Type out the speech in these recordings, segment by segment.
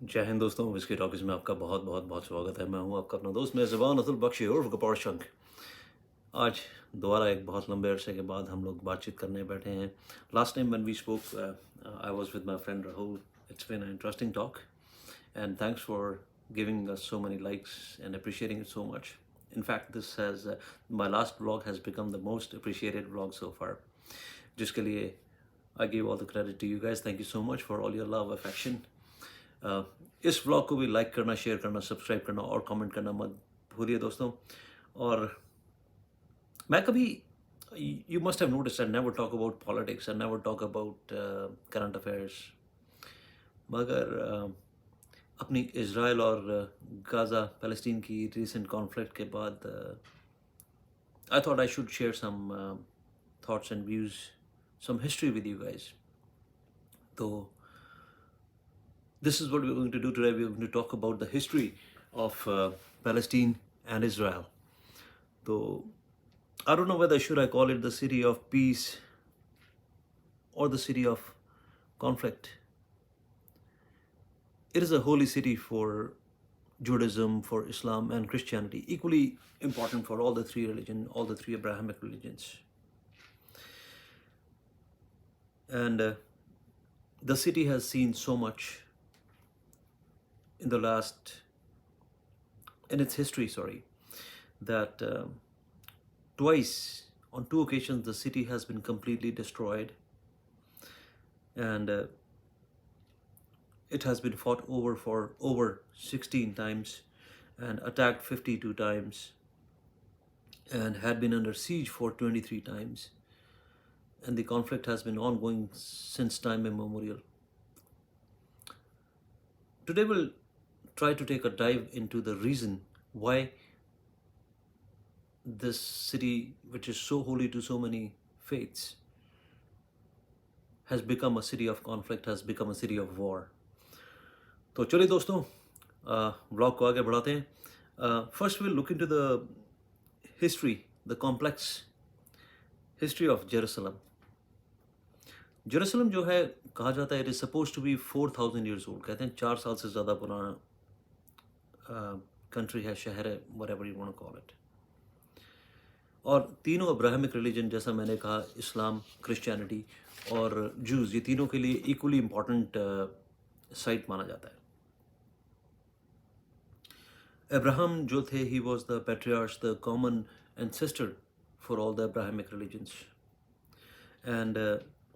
जय हिंद दोस्तों, whisky talkies में आपका बहुत बहुत बहुत स्वागत है। मैं हूं आपका अपना दोस्त मेज़बान अतुल बख्शी उर्फ गपार शंख। आज दोबारा एक बहुत लंबे अरसे के बाद हम लोग बातचीत करने बैठे हैं। Last time when we spoke I was with my friend Rahul. It's been an interesting talk and thanks for giving us so many likes and appreciating it so much. In fact, this has my last vlog has become the most appreciated vlog so far, जिसके लिए I give all the credit to you guys. Thank you so much for all your love, affection. इस vlog को भी like करना, share करना, subscribe करना और comment करना मत भूलिए दोस्तों। और मैं कभी you must have notice I never talk about politics, I never talk about current affairs, मगर अपनी इज़राइल और गाज़ा पैलेस्टीन की रिसेंट कॉन्फ्लिक्ट के बाद I thought I should share some thoughts and views, some history with you guys. तो this is what we're going to do today. We're going to talk about the history of Palestine and Israel. So I don't know whether should I call it the city of peace or the city of conflict. It is a holy city for Judaism, for Islam and Christianity, equally important for all the three religions, all the three Abrahamic religions. And the city has seen so much in its history, that twice, on two occasions, the city has been completely destroyed, and it has been fought over for over 16 times and attacked 52 times and had been under siege for 23 times, and the conflict has been ongoing since time immemorial. Today we'll try to take a dive into the reason why this city, which is so holy to so many faiths, has become a city of conflict, has become a city of war. तो चलिए दोस्तों, blog को आगे बढ़ाते हैं। First will look into the history, the complex history of Jerusalem. Jerusalem जो है, कहा जाता है it is suppose to be 4000 years old. कहते हैं 4 साल से ज़्यादा पुराना कंट्री है, शहर है, whatever you want to call it. और तीनों अब्राहमिक रिलीजन, जैसा मैंने कहा, इस्लाम, क्रिश्चियनिटी और जूस, ये तीनों के लिए इक्वली इम्पॉर्टेंट साइट माना जाता है। अब्राहम जो थे, he was the patriarch, the common ancestor for all the Abrahamic religions, and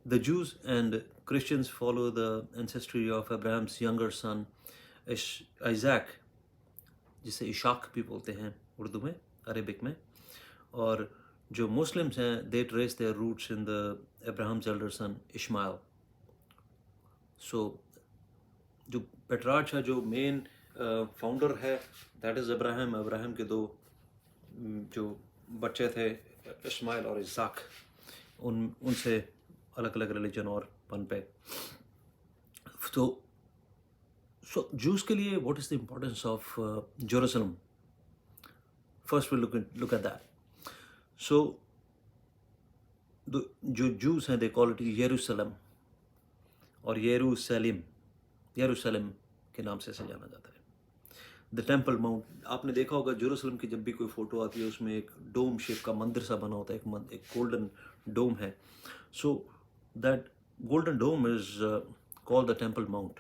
the Jews and Christians follow the ancestry of Abraham's younger son Isaac, जिसे इशाक भी बोलते हैं उर्दू में, अरेबिक में। और जो मुस्लिम्स हैं, they trace their roots in the Abraham's elder son Ismail. So जो पेट्रार्च है, जो मेन फाउंडर है, दैट इज़ अब्राहम। अब्राहम के दो जो बच्चे थे, इस्माइल और इसाक, उनसे अलग अलग रिलीजन और पनपे। तो So Jews के लिए what is the importance of Jerusalem? First we'll look at that. So जो Jews हैं, they call it Jerusalem और Jerusalem के नाम से इसे जाना जाता है। The Temple Mount, आपने देखा होगा जेरूसलम की जब भी कोई फोटो आती है, उसमें एक डोम शेप का मंदिर सा बना होता है, एक गोल्डन डोम है। So that golden dome is called the Temple Mount.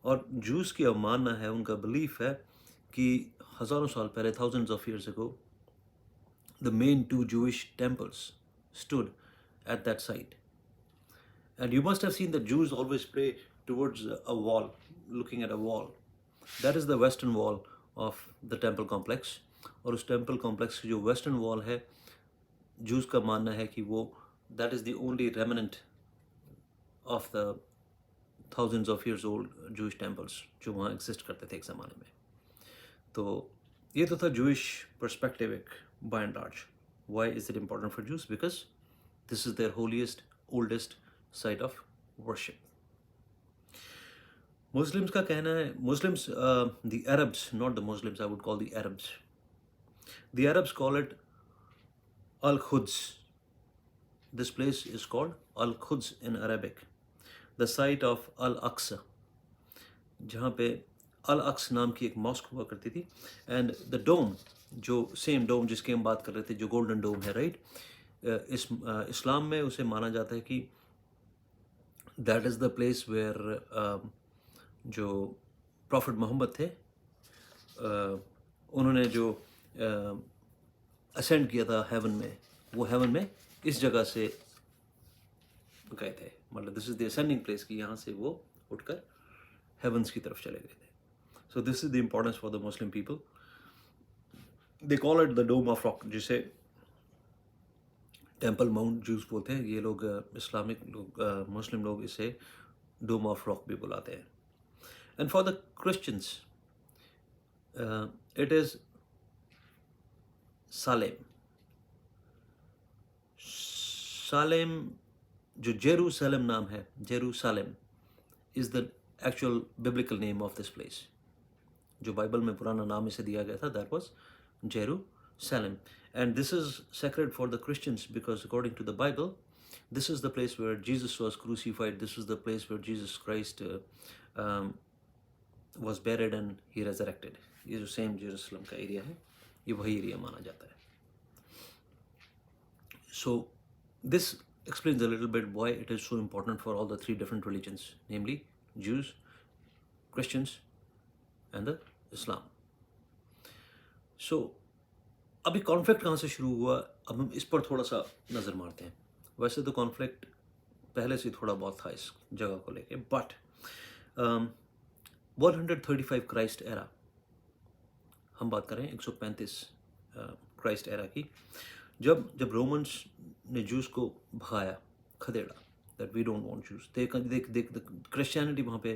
और जूस की अवमानना है, उनका बिलीफ है कि हज़ारों साल पहले, thousands of years ago, the main two Jewish temples stood at that site. And you must have seen that Jews always pray towards a wall, looking at a wall. That is the western wall of the temple complex. और उस temple complex की जो western wall है, juice का मानना है कि वो that is the only remnant of the thousands of years old Jewish temples जो वहाँ exist करते थे एक ज़माने में। तो ये तो था Jewish perspective एक by and large. Why is it important for Jews? Because this is their holiest, oldest site of worship. Muslims का कहना है, Muslims, the Arabs, not the Muslims, I would call the Arabs. The Arabs call it Al-Quds. This place is called Al-Quds in Arabic. The site of Al-Aqsa, जहाँ पे अल अक्स नाम की एक mask हुआ करती थी। एंड द डोम, जो सेम डोम जिसकी हम बात कर रहे थे, जो गोल्डन डोम है, राइट, इस्लाम में उसे माना जाता है कि that is the place where जो प्रॉफिट मोहम्मद थे, उन्होंने जो असेंड किया था हेवन में, वो हेवन में इस जगह से गए थे। मतलब this is the ascending place, कि यहाँ से वो उठकर हेवंस की तरफ चले गए थे। So this is the importance for the Muslim people. They call it the dome of rock, जिसे टेम्पल माउंट जूस बोलते हैं। ये लोग इस्लामिक लोग, मुस्लिम लोग इसे डोम ऑफ रॉक भी बुलाते हैं। And for the Christians it is Salem. Salem, जो जेरूसलम नाम है, Jerusalem is the actual biblical name of this place. जो बाइबल में पुराना नाम इसे दिया गया था, that was Jerusalem. And this is sacred for the Christians because according to the Bible, this is the place where Jesus was crucified. This is the place where Jesus Christ um, was buried and he resurrected. ये जो same Jerusalem का area है, ये वही area माना जाता है। So this explains a little bit why it is so important for all the three different religions, namely Jews, Christians and the Islam. So अभी कॉन्फ्लिक्ट कहाँ से शुरू हुआ, अब हम इस पर थोड़ा सा नज़र मारते हैं। वैसे तो कॉन्फ्लिक्ट पहले से थोड़ा बहुत था इस जगह को लेके, बट 135 क्राइस्ट एरा, हम बात करें 135 क्राइस्ट एरा की, जब रोमन्स ने जूस को भगाया, खदेड़ा, that we don't want Jews. देख क्रिश्चियनिटी वहाँ पे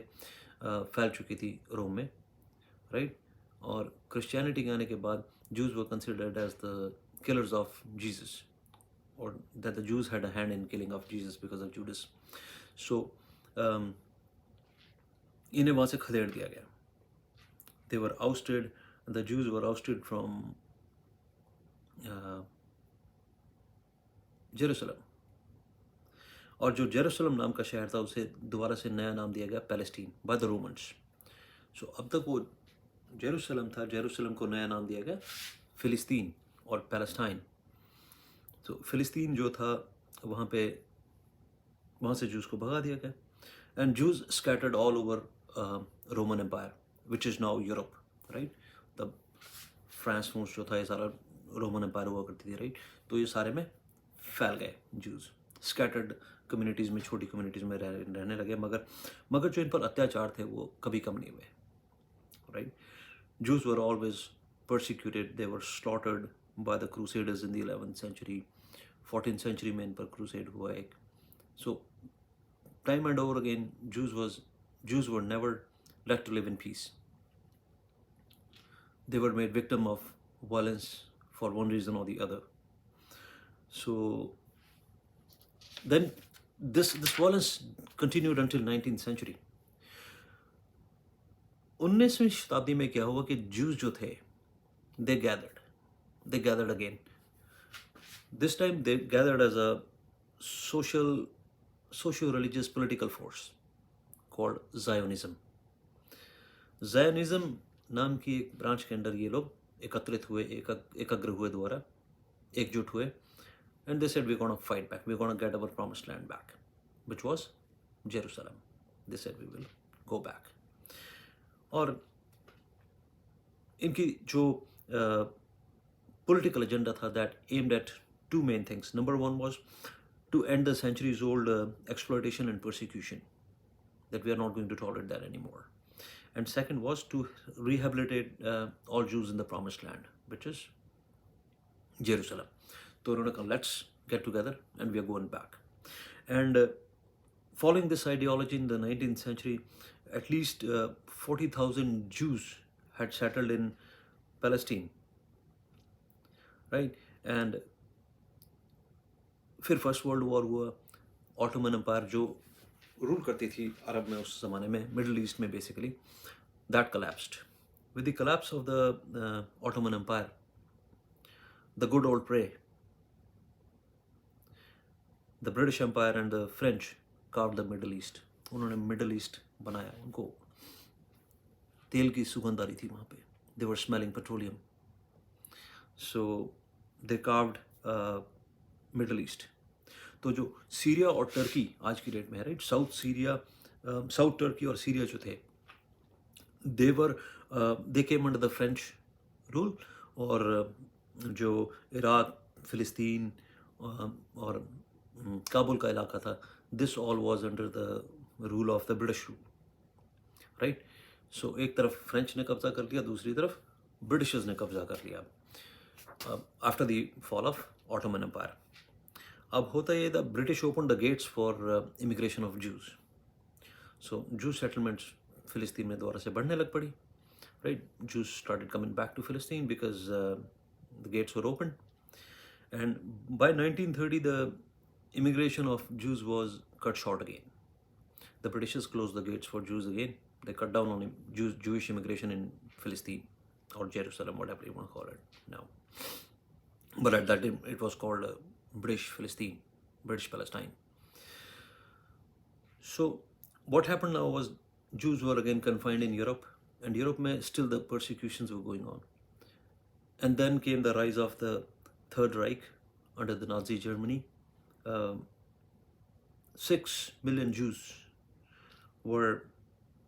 फैल चुकी थी रोम में, राइट। और क्रिश्चियनिटी के आने के बाद Jews were considered as the killers of Jesus, or that the Jews had a hand in killing of Jesus because of Judas. So इन्हें वहाँ से खदेड़ दिया गया। They were ousted, the Jews were ousted from Jerusalem. और जो Jerusalem नाम का शहर था, उसे दोबारा से नया नाम दिया गया पैलेस्टीन बाय द रोमन्स। सो अब तक वो जेरूसलम था, जेरूसलम को नया नाम दिया गया फिलिस्तीन और पैलेस्टाइन। तो फिलिस्तीन जो था, वहाँ से जूस को भगा दिया गया। And Jews scattered all over Roman empire which is now Europe, right. तब फ्रांस जो था, ये सारा रोमन एम्पायर हुआ करती थी, राइट। तो ये सारे में फैल गए जूस, स्कैटर्ड कम्युनिटीज़ में, छोटी कम्युनिटीज़ में रहने लगे। मगर जो इन पर अत्याचार थे वो कभी कम नहीं हुए, right. Jews were always persecuted. They were slaughtered by the Crusaders in the 11th century. 14th century में इन पर crusade हुआ एक। So time and over again, Jews were never let to live in peace. They were made victim of violence for one reason or the other. So then this violence continued until 19th century. 19वीं शताब्दी में क्या हुआ कि juice जो थे, they gathered again. This time they gathered as a socio-religious political force called Zionism. Zionism नाम की एक ब्रांच के अंदर ये लोग एकत्रित हुए, एकाग्र हुए, दोबारा एकजुट हुए, and they said we're going to fight back, we're going to get our promised land back, which was Jerusalem. They said we will go back. और इनकी जो political agenda था, that aimed at two main things. Number one was to end the centuries old exploitation and persecution, that we are not going to tolerate that anymore. And second was to rehabilitate all Jews in the promised land, which is Jerusalem. So उन्होंने कहा let's get together and we are going back. And following this ideology in the 19th century, at least 40,000 Jews had settled in Palestine, right? And फिर first world war हुआ। Ottoman empire जो rule करती थी अरब में उस ज़माने में, middle east में basically, that collapsed. With the collapse of the Ottoman Empire, the good old prey, the British Empire and the French carved the Middle East. उन्होंने मिडल ईस्ट बनाया उनको, तेल की सुगंध आ रही थी वहाँ पे. They were smelling petroleum. So they carved middle east. तो जो सीरिया और टर्की आज की डेट में है, right, south Syria, south Turkey और सीरिया जो थे, they came under the French rule. और जो इराक, फिलिस्तीन और काबुल का इलाका था, this all was under the rule of the British rule, right. So एक तरफ फ्रेंच ने कब्जा कर लिया, दूसरी तरफ ब्रिटिशर्स ने कब्जा कर लिया after the fall of Ottoman empire. अब होता ये, the British open the gates for immigration of Jews. So Jew settlements फिलिस्तीन में दोबारा से बढ़ने लग पड़ी, right? Jews started coming back to Palestine because the gates were open. And by 1930, the immigration of Jews was cut short again. The Britishers closed the gates for Jews again. They cut down on Jewish immigration in Palestine or Jerusalem, whatever you want to call it now. But at that time, it was called British Palestine, British Palestine. So what happened now was Jews were again confined in Europe. And Europe, still the persecutions were going on. And then came the rise of the Third Reich under the Nazi Germany. 6 million Jews were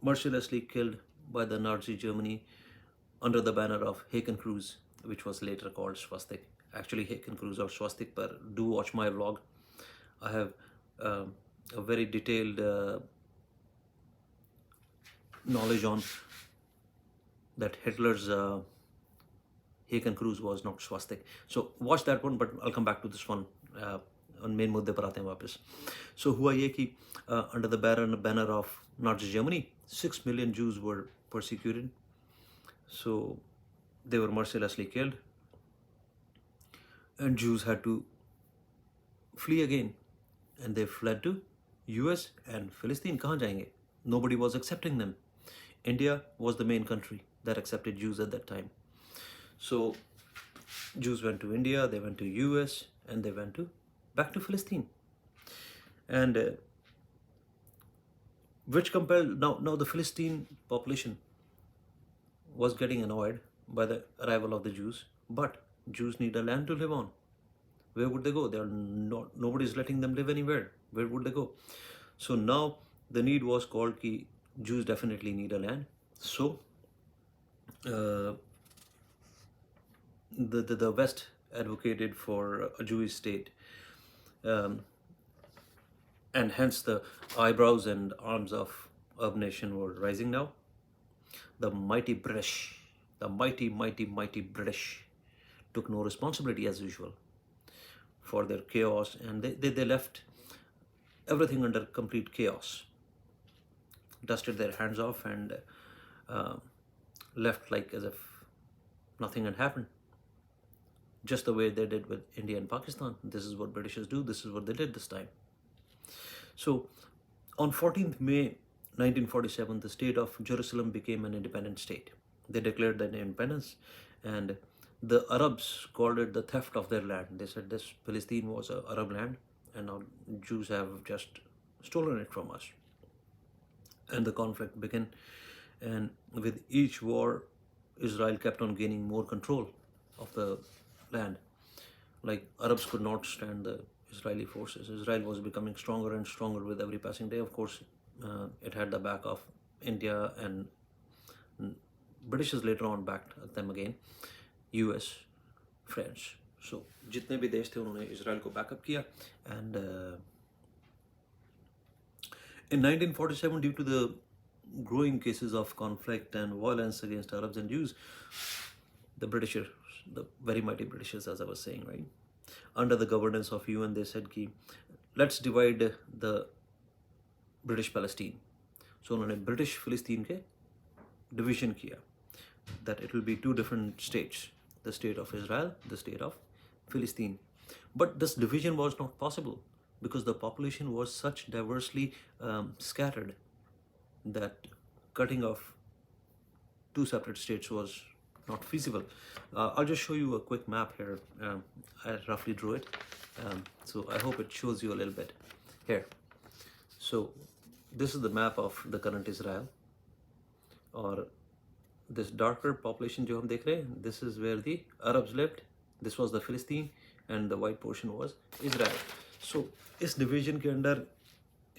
mercilessly killed by the Nazi Germany under the banner of Hakenkreuz, which was later called swastik. Actually, Hakenkreuz or swastik, but do watch my vlog. I have a very detailed knowledge on that Hitler's Hakenkreuz was not swastik. So watch that one, but I'll come back to this one. On main मुद्दे पर आते हैं वापस. So हुआ ये कि under the banner of Nazi Germany, 6 million Jews were persecuted. So they were mercilessly killed, and Jews had to flee again, and they fled to US and Palestine. कहाँ जाएंगे? Nobody was accepting them. India was the main country that accepted Jews at that time. So Jews went to India, they went to US, and they went back to Palestine. And which compelled, now the Philistine population was getting annoyed by the arrival of the Jews, but Jews need a land to live on. Where would they go? They are not, nobody is letting them live anywhere. Where would they go? So now the need was called ki Jews definitely need a land. So the West advocated for a Jewish state, and hence the eyebrows and arms of nation were rising now. The mighty British, the mighty British took no responsibility as usual for their chaos, and they left everything under complete chaos, dusted their hands off, and left like as if nothing had happened, just the way they did with India and Pakistan. This is what Britishers do. This is what they did this time. So on 14th May 1947, the state of Jerusalem became an independent state. They declared their independence, and the Arabs called it the theft of their land. They said this Palestine was an Arab land, and now Jews have just stolen it from us. And the conflict began, and with each war, Israel kept on gaining more control of the land. Like Arabs could not stand the Israeli forces. Israel was becoming stronger and stronger with every passing day. Of course, it had the back of India, and Britishers later on backed them again, US, French. So जितने भी देश थे उन्होंने Israel को backup किया. And in 1947, due to the growing cases of conflict and violence against Arabs and Jews, the Britishers, the very mighty Britishers, as I was saying, right, under the governance of UN, they said कि let's divide the British Palestine. So उन्होंने British Palestine के division किया, that it will be two different states, the state of Israel, the state of Palestine. But this division was not possible because the population was such diversely scattered that cutting off two separate states was not feasible. I'll just show you a quick map here. I roughly drew it, so I hope it shows you a little bit here. So this is the map of the current Israel, or this darker population जो हम देख रहे हैं, this is where the Arabs lived, this was the Philistine, and the white portion was Israel. So इस division के अंदर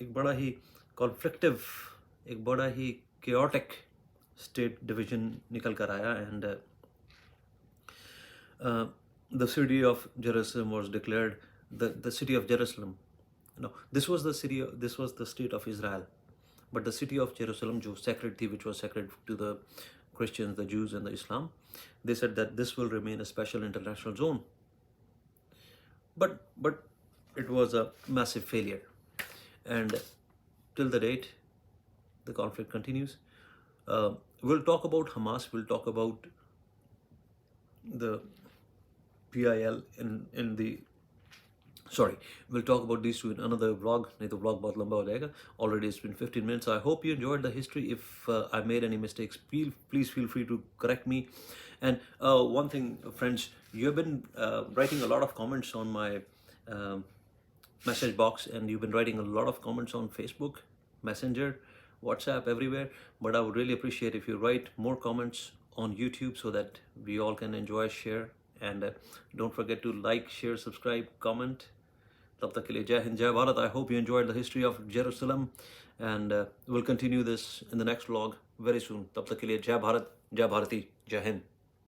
एक बड़ा ही conflictive, एक बड़ा ही chaotic state division निकल कर आया, and the city of Jerusalem was declared the city of Jerusalem. No, this was the state of Israel, but the city of Jerusalem, जो sacred थी, which was sacred to the Christians, the Jews, and the Islam, they said that this will remain a special international zone. But it was a massive failure, and till the date, the conflict continues. We'll talk about Hamas. We'll talk about the PIL in the. Sorry, we'll talk about these two in another vlog. नहीं तो vlog बहुत लंबा हो जाएगा. Already it's been 15 minutes. I hope you enjoyed the history. If I made any mistakes, please feel free to correct me. And one thing, friends, you have been writing a lot of comments on my message box, and you've been writing a lot of comments on Facebook, Messenger, WhatsApp, everywhere. But I would really appreciate if you write more comments on YouTube so that we all can enjoy, share, and don't forget to like, share, subscribe, comment. तब तक के लिए जय हिंद, जय Bharat. I hope you enjoyed the history of Jerusalem, and we'll continue this in the next vlog very soon. तब तक के लिए जय भारत, जय भारती, जय हिंद.